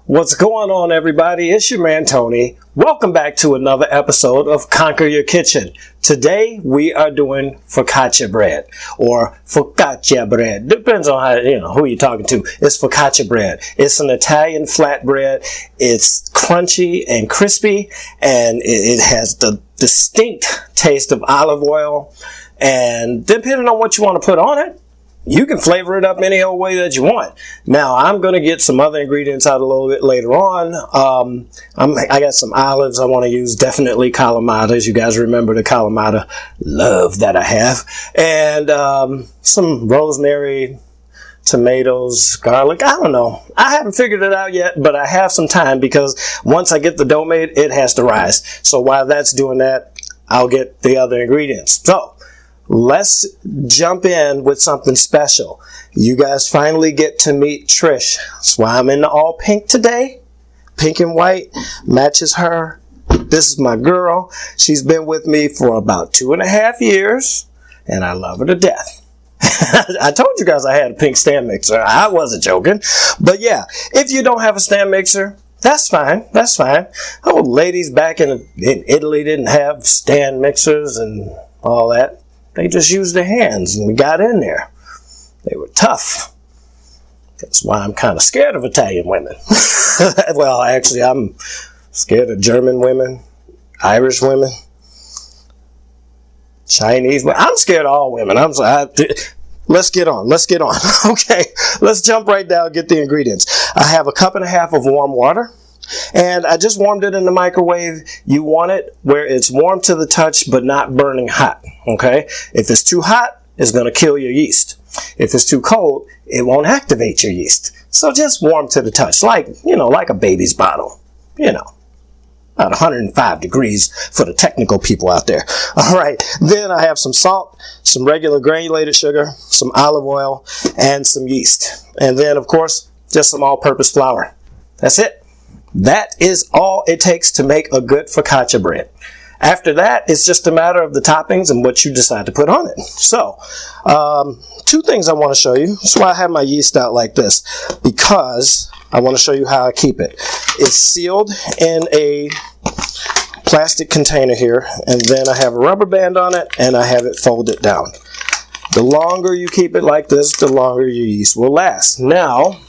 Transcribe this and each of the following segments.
What's going on, everybody? It's your man Tony. Welcome back to another episode of Conquer Your Kitchen. Today we are doing focaccia bread or focaccia bread. Depends on how, who you're talking to. It's focaccia bread. It's an Italian flatbread. It's crunchy and crispy, and it has the distinct taste of olive oil. And depending on what you want to put on it, you can flavor it up any old way that you want. Now, I'm going to get some other ingredients out a little bit later on. I got some olives I want to use, definitely Kalamatas. You guys remember the Kalamata love that I have. And some rosemary, tomatoes, garlic. I don't know. I haven't figured it out yet, but I have some time because once I get the dough made, it has to rise. So while that's doing that, I'll get the other ingredients. So let's jump in with something special. You guys finally get to meet Trish. That's why I'm in the all pink today. Pink and white matches her. This is my girl. She's been with me for about 2.5 years, and I love her to death. I told you guys I had a pink stand mixer. I wasn't joking. But yeah, if you don't have a stand mixer, that's fine. That's fine. Oh, ladies back in Italy didn't have stand mixers and all that. They just used their hands, and we got in there. They were tough. That's why I'm kind of scared of Italian women. Well, actually, I'm scared of German women, Irish women, Chinese women. I'm scared of all women. Let's get on. Okay, let's jump right down and get the ingredients. I have 1.5 cups of warm water. And I just warmed it in the microwave. You want it where it's warm to the touch but not burning hot, okay? If it's too hot, it's going to kill your yeast. If it's too cold, it won't activate your yeast. So just warm to the touch, like a baby's bottle, about 105 degrees for the technical people out there. All right, then I have some salt, some regular granulated sugar, some olive oil, and some yeast. And then, of course, just some all-purpose flour. That's it. That is all it takes to make a good focaccia bread. After that, it's just a matter of the toppings and what you decide to put on it. So, 2 things I want to show you. That's why I have my yeast out like this, because I want to show you how I keep it. It's sealed in a plastic container here, and then I have a rubber band on it, and I have it folded down. The longer you keep it like this, the longer your yeast will last. Now,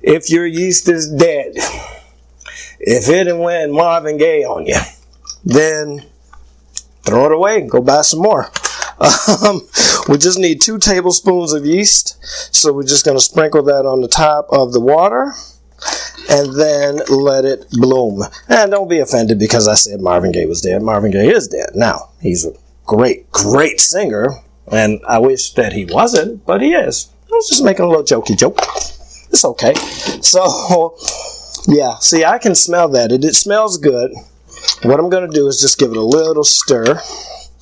if your yeast is dead, if it went Marvin Gaye on you, then throw it away and go buy some more. We just need 2 tablespoons of yeast. So we're just going to sprinkle that on the top of the water and then let it bloom. And don't be offended because I said Marvin Gaye was dead. Marvin Gaye is dead. Now, he's a great, great singer, and I wish that he wasn't, but he is. I was just making a little jokey joke. It's okay. So, yeah, see, I can smell that. It smells good. What I'm going to do is just give it a little stir.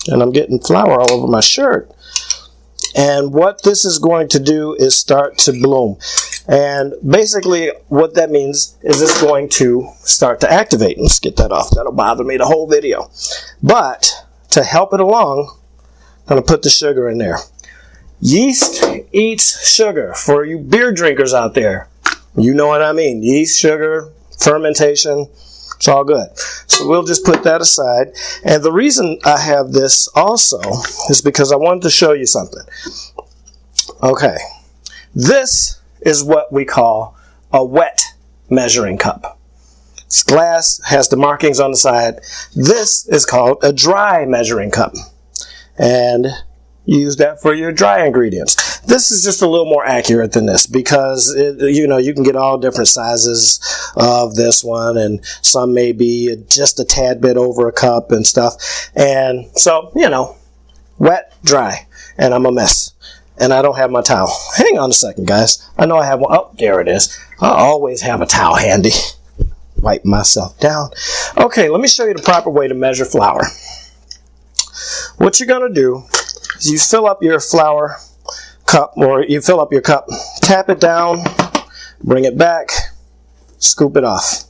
And I'm getting flour all over my shirt. And what this is going to do is start to bloom. And basically what that means is it's going to start to activate. Let's get that off. That'll bother me the whole video. But to help it along, I'm going to put the sugar in there. Yeast eats sugar. For you beer drinkers out there, you know what I mean. Yeast, sugar, fermentation, it's all good. So we'll just put that aside. And the reason I have this also is because I wanted to show you something. Okay. This is what we call a wet measuring cup. It's glass, has the markings on the side. This is called a dry measuring cup. And use that for your dry ingredients. This is just a little more accurate than this because, you can get all different sizes of this one, and some may be just a tad bit over a cup and stuff. And so, wet, dry, and I'm a mess. And I don't have my towel. Hang on a second, guys. I know I have one. Oh, there it is. I always have a towel handy. Wipe myself down. Okay, let me show you the proper way to measure flour. What you're going to do is you fill up your flour cup, or you fill up your cup, tap it down, bring it back, scoop it off.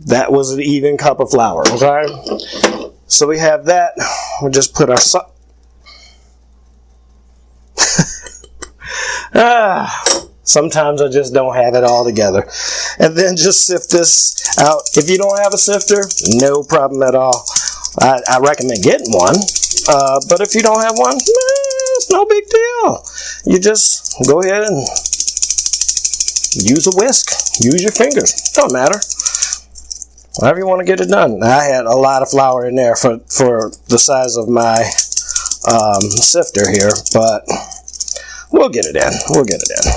That was an even cup of flour, okay? So we have that. We'll just put our sometimes I just don't have it all together. and then just sift this out. If you don't have a sifter, no problem at all. I recommend getting one, but if you don't have one, it's no big deal. You just go ahead and use a whisk, use your fingers, don't matter. However you want to get it done. I had a lot of flour in there for the size of my sifter here, but we'll get it in. We'll get it in.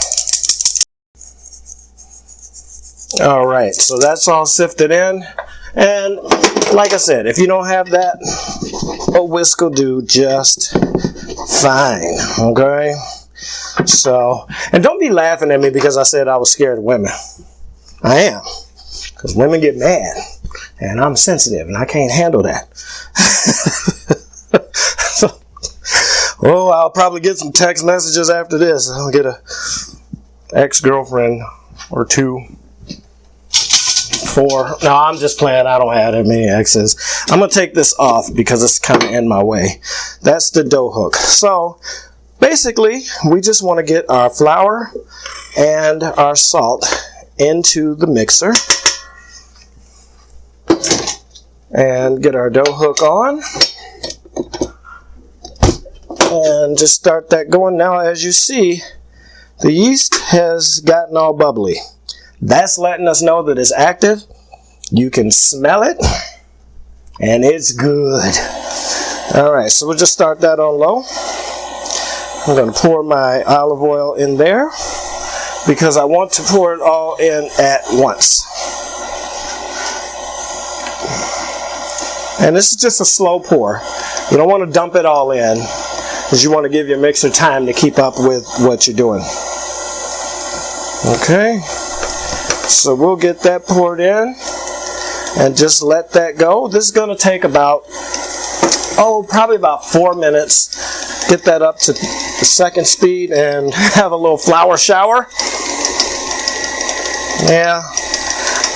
All right, so that's all sifted in. And like I said, if you don't have that, a whisk will do just fine, okay? So, and don't be laughing at me because I said I was scared of women. I am. Because women get mad, and I'm sensitive, and I can't handle that. Oh, I'll probably get some text messages after this. I'll get a ex-girlfriend or 2, 4. No, I'm just playing. I don't have that many exes. I'm going to take this off because it's kind of in my way. That's the dough hook. So, basically, we just want to get our flour and our salt into the mixer. And get our dough hook on. And just start that going. Now, as you see, the yeast has gotten all bubbly. That's letting us know that it's active. You can smell it. And it's good. Alright, so we'll just start that on low. I'm going to pour my olive oil in there because I want to pour it all in at once. And this is just a slow pour. You don't want to dump it all in because you want to give your mixer time to keep up with what you're doing. Okay, so we'll get that poured in and just let that go. This is going to take about, probably about 4 minutes. Get that up to the second speed and have a little flour shower. Yeah,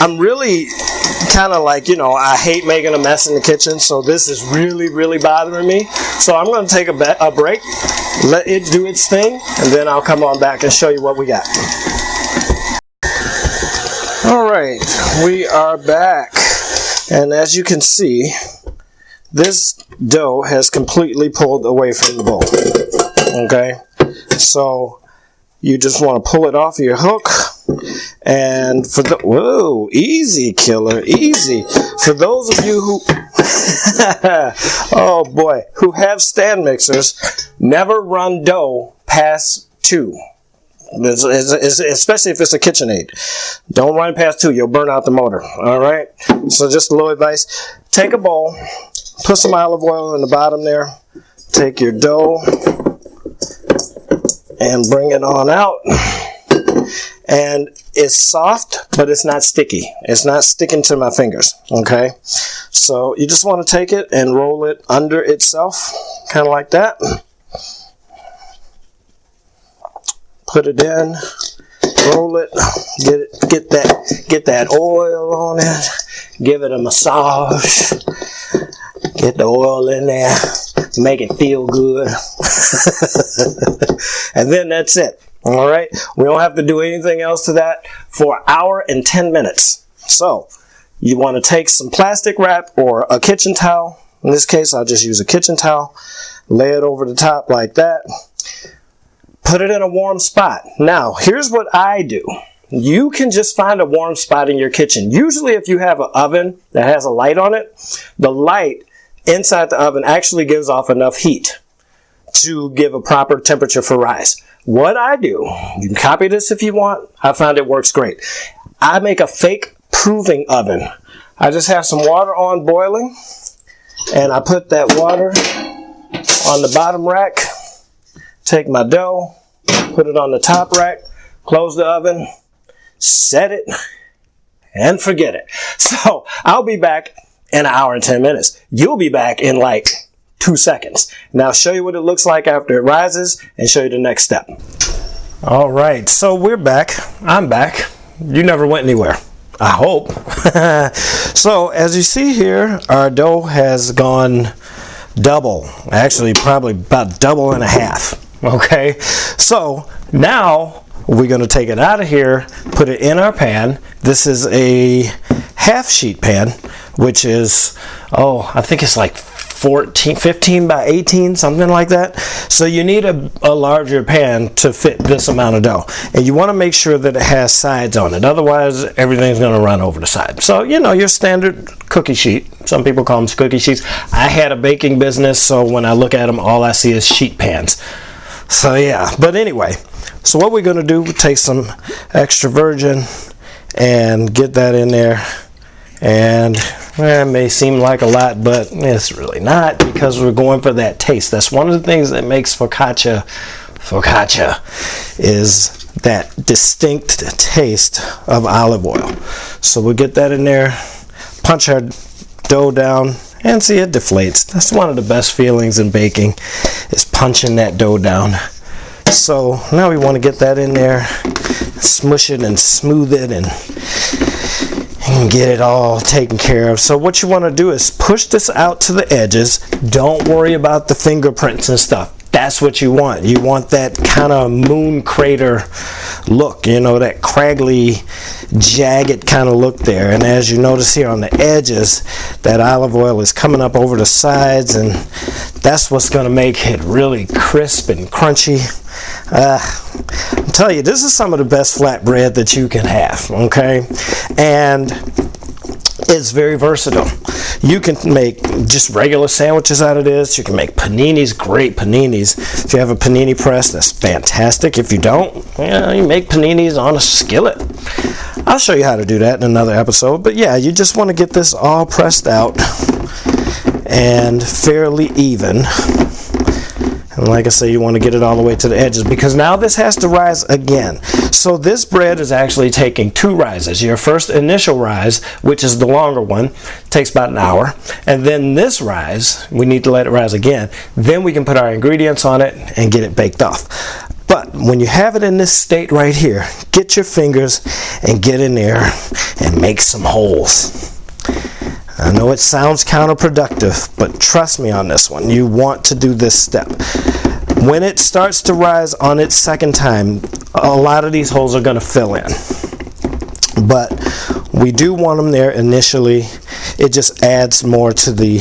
I'm really kind of like, I hate making a mess in the kitchen, so this is really, really bothering me. So I'm going to take a break, let it do its thing, and then I'll come on back and show you what we got. Alright, we are back, and as you can see, this dough has completely pulled away from the bowl. Okay, so you just want to pull it off your hook. And for the whoa, easy killer, easy. For those of you who oh boy, who have stand mixers, never run dough past 2. Especially if it's a KitchenAid. Don't run past 2, you'll burn out the motor. Alright? So just a little advice. Take a bowl, put some olive oil in the bottom there, take your dough and bring it on out. And it's soft, but it's not sticky. It's not sticking to my fingers, okay? So you just want to take it and roll it under itself, kind of like that. Put it in, roll it, get that oil on it, give it a massage, get the oil in there, make it feel good. And then that's it. All right, we don't have to do anything else to that for an hour and 10 minutes. So you want to take some plastic wrap or a kitchen towel. In this case, I'll just use a kitchen towel. Lay it over the top like that. Put it in a warm spot. Now, here's what I do. You can just find a warm spot in your kitchen. Usually if you have an oven that has a light on it, the light inside the oven actually gives off enough heat to give a proper temperature for rise. What I do, you can copy this if you want. I found it works great. I make a fake proving oven. I just have some water on boiling, and I put that water on the bottom rack, take my dough, put it on the top rack, close the oven, set it, and forget it. So I'll be back in an hour and 10 minutes. You'll be back in like 2 seconds. Now show you what it looks like after it rises and show you the next step. All right, so we're back. I'm back. You never went anywhere, I hope. So as you see here, our dough has gone double. Actually, probably about double and a half. Okay, so now we're going to take it out of here, put it in our pan. This is a half sheet pan, which is, I think it's like 15 by 18, something like that. So you need a larger pan to fit this amount of dough. And you want to make sure that it has sides on it. Otherwise, everything's going to run over the side. So, your standard cookie sheet. Some people call them cookie sheets. I had a baking business, so when I look at them, all I see is sheet pans. So, yeah. But anyway, so what we're going to do, we take some extra virgin and get that in there. And it may seem like a lot, but it's really not, because we're going for that taste. That's one of the things that makes focaccia is that distinct taste of olive oil. So we'll get that in there, punch our dough down, and see, it deflates. That's one of the best feelings in baking, is punching that dough down. So now we want to get that in there, smush it and smooth it, and get it all taken care of. So what you want to do is push this out to the edges. Don't worry about the fingerprints and stuff. That's what you want. You want that kind of moon crater look, that craggly, jagged kind of look there. And as you notice here on the edges, that olive oil is coming up over the sides, and that's what's going to make it really crisp and crunchy. I'm telling you, this is some of the best flatbread that you can have, okay? And it's very versatile. You can make just regular sandwiches out of this. You can make paninis, great paninis. If you have a panini press, that's fantastic. If you don't, you make paninis on a skillet. I'll show you how to do that in another episode. But yeah, you just want to get this all pressed out and fairly even. And like I say, you want to get it all the way to the edges, because now this has to rise again. So this bread is actually taking 2 rises. Your first initial rise, which is the longer one, takes about an hour. And then this rise, we need to let it rise again. Then we can put our ingredients on it and get it baked off. But when you have it in this state right here, get your fingers and get in there and make some holes. I know it sounds counterproductive, but trust me on this one. You want to do this step. When it starts to rise on its second time, a lot of these holes are going to fill in. But we do want them there initially. It just adds more to the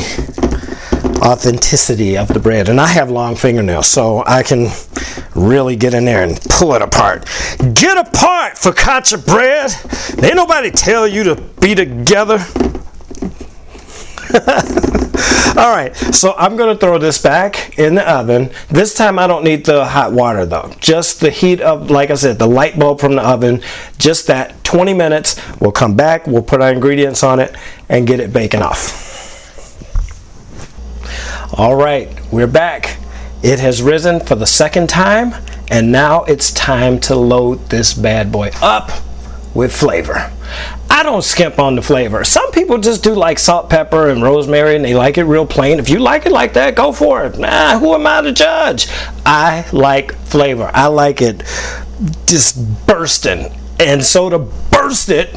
authenticity of the bread. And I have long fingernails, so I can really get in there and pull it apart. Get apart, focaccia bread! Ain't nobody tell you to be together. Alright, so I'm going to throw this back in the oven. This time I don't need the hot water though. Just the heat of, like I said, the light bulb from the oven. Just that 20 minutes. We'll come back, we'll put our ingredients on it, and get it baking off. Alright, we're back. It has risen for the second time, and now it's time to load this bad boy up with flavor. I don't skimp on the flavor. Some people just do like salt, pepper, and rosemary, and they like it real plain. If you like it like that, go for it. Nah, who am I to judge? I like flavor. I like it just bursting. And so to burst it,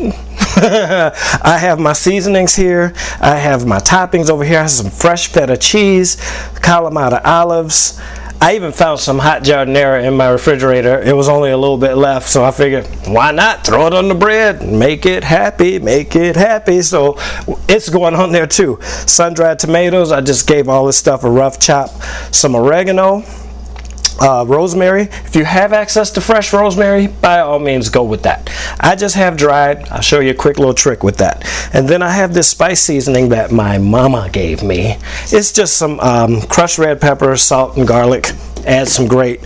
I have my seasonings here. I have my toppings over here. I have some fresh feta cheese, Kalamata Olives. I even found some hot Giardenera in my refrigerator. It was only a little bit left, so I figured, why not throw it on the bread? Make it happy, make it happy. So it's going on there too. Sun-dried tomatoes, I just gave all this stuff a rough chop. Some oregano, rosemary. If you have access to fresh rosemary, by all means go with that. I just have dried. I'll show you a quick little trick with that. And then I have this spice seasoning that my mama gave me. It's just some crushed red pepper, salt, and garlic. Add some great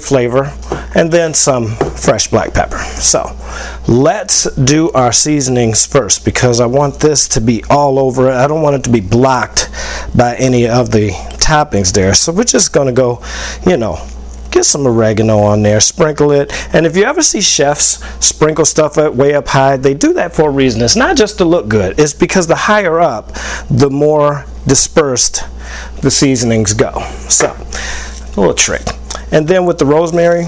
flavor, and then some fresh black pepper. So let's do our seasonings first, because I want this to be all over it. I don't want it to be blocked by any of the toppings there. So we're just going to go, get some oregano on there, sprinkle it. And if you ever see chefs sprinkle stuff way up high, they do that for a reason. It's not just to look good. It's because the higher up, the more dispersed the seasonings go. So a little trick. And then with the rosemary,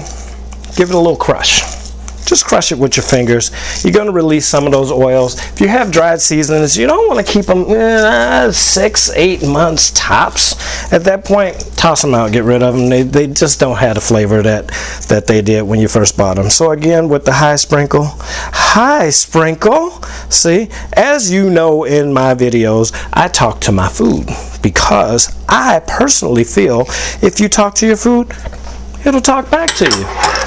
give it a little crush. just crush it with your fingers. You're going to release some of those oils. If you have dried seasonings, you don't want to keep them 6-8 months tops. At that point, toss them out, get rid of them. They just don't have the flavor that they did when you first bought them. So again, with the high sprinkle, see, as you know in my videos, I talk to my food because I personally feel if you talk to your food, it'll talk back to you.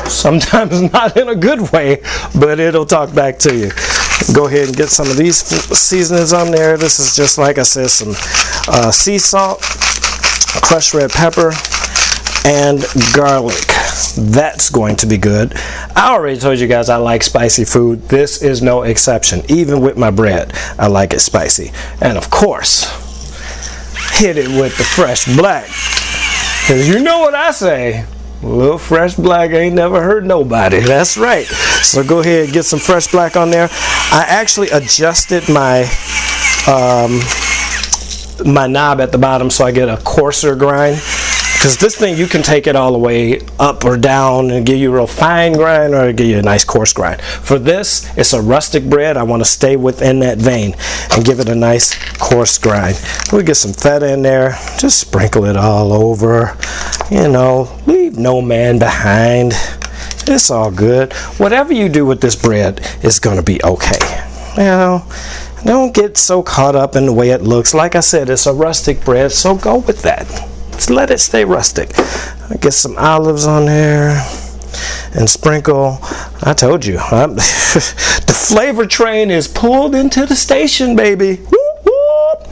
Sometimes not in a good way, but it'll talk back to you. Go ahead and get some of these seasonings on there. This is just, like I said, some sea salt, crushed red pepper, and garlic. That's going to be good. I already told you guys I like spicy food. This is no exception. Even with my bread, I like it spicy. And of course, hit it with the fresh black. Because you know what I say. A little fresh black ain't never hurt nobody. That's right. So go ahead and get some fresh black on there. I actually adjusted my my knob at the bottom so I get a coarser grind. Because this thing, you can take it all the way up or down and give you a real fine grind, or give you a nice coarse grind. For this, it's a rustic bread. I want to stay within that vein and give it a nice coarse grind. We'll get some feta in there. Just sprinkle it all over. You know, leave no man behind. It's all good. Whatever you do with this bread is going to be okay. You know, don't get so caught up in the way it looks. Like I said, it's a rustic bread, so go with that. Just let it stay rustic. Get some olives on there and sprinkle. I told you, the flavor train is pulled into the station, baby. Whoop, whoop.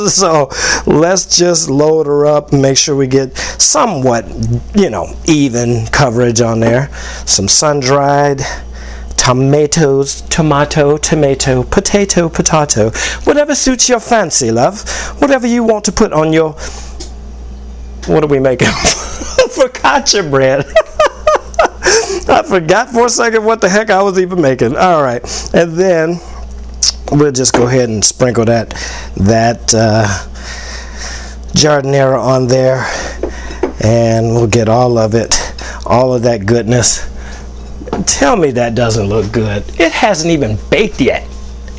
So let's just load her up and make sure we get somewhat, you know, even coverage on there. Some sun-dried tomatoes, tomato, potato, whatever suits your fancy, love. Whatever you want to put on your, what are we making? Focaccia bread. I forgot for a second what the heck I was even making. All right, and then we'll just go ahead and sprinkle that Giardenera on there, and we'll get all of it, all of that goodness. Tell me that doesn't look good. It hasn't even baked yet,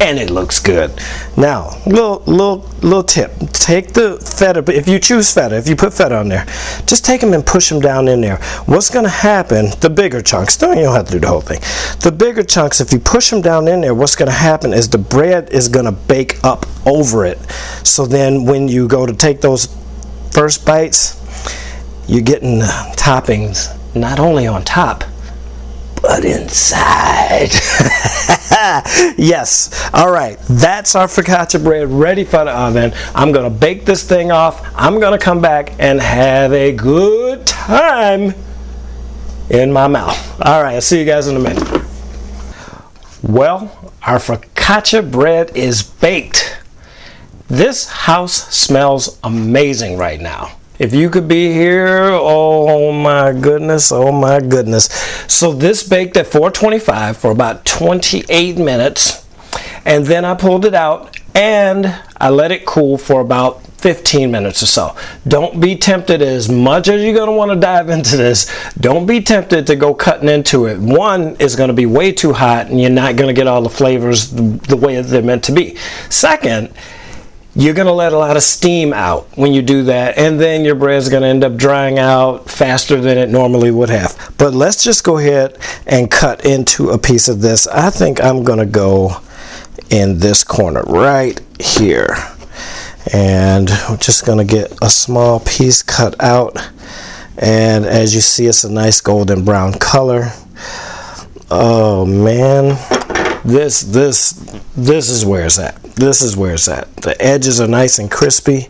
and it looks good. Now, little tip. Take the feta, if you choose feta, if you put feta on there, just take them and push them down in there. What's going to happen, the bigger chunks, you don't have to do the whole thing. The bigger chunks, if you push them down in there, what's going to happen is the bread is going to bake up over it. So then when you go to take those first bites, you're getting the toppings not only on top, but inside. Yes. All right. That's our focaccia bread ready for the oven. I'm going to bake this thing off. I'm going to come back and have a good time in my mouth. All right. I'll see you guys in a minute. Well, our focaccia bread is baked. This house smells amazing right now. If you could be here, oh my goodness, oh my goodness. So this baked at 425 for about 28 minutes. And then I pulled it out and I let it cool for about 15 minutes or so. Don't be tempted, as much as you're going to want to dive into this, don't be tempted to go cutting into it. One, is going to be way too hot and you're not going to get all the flavors the way they're meant to be. Second, you're going to let a lot of steam out when you do that, and then your bread's going to end up drying out faster than it normally would have. But let's just go ahead and cut into a piece of this. I think I'm going to go in this corner right here. And I'm just going to get a small piece cut out. And as you see, it's a nice golden brown color. Oh, man. This is where it's at. This is where it's at. The edges are nice and crispy.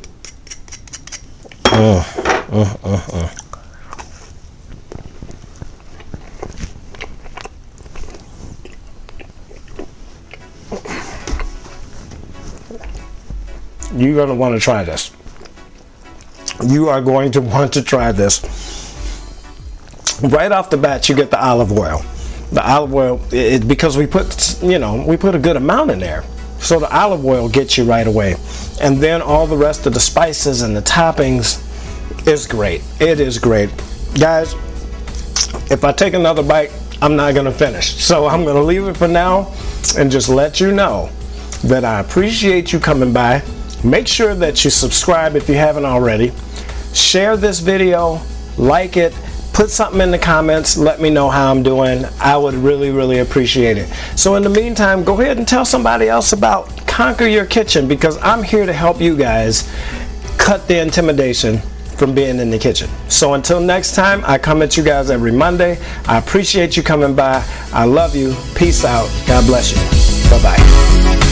You're going to want to try this. You are going to want to try this. Right off the bat, you get the olive oil. The olive oil, because we put a good amount in there. So the olive oil gets you right away. And then all the rest of the spices and the toppings is great. It is great. Guys, if I take another bite, I'm not going to finish. So I'm going to leave it for now and just let you know that I appreciate you coming by. Make sure that you subscribe if you haven't already. Share this video, like it, put something in the comments, let me know how I'm doing. I would really, really appreciate it. So in the meantime, go ahead and tell somebody else about Conquer Your Kitchen, because I'm here to help you guys cut the intimidation from being in the kitchen. So until next time, I come at you guys every Monday. I appreciate you coming by. I love you. Peace out. God bless you. Bye-bye.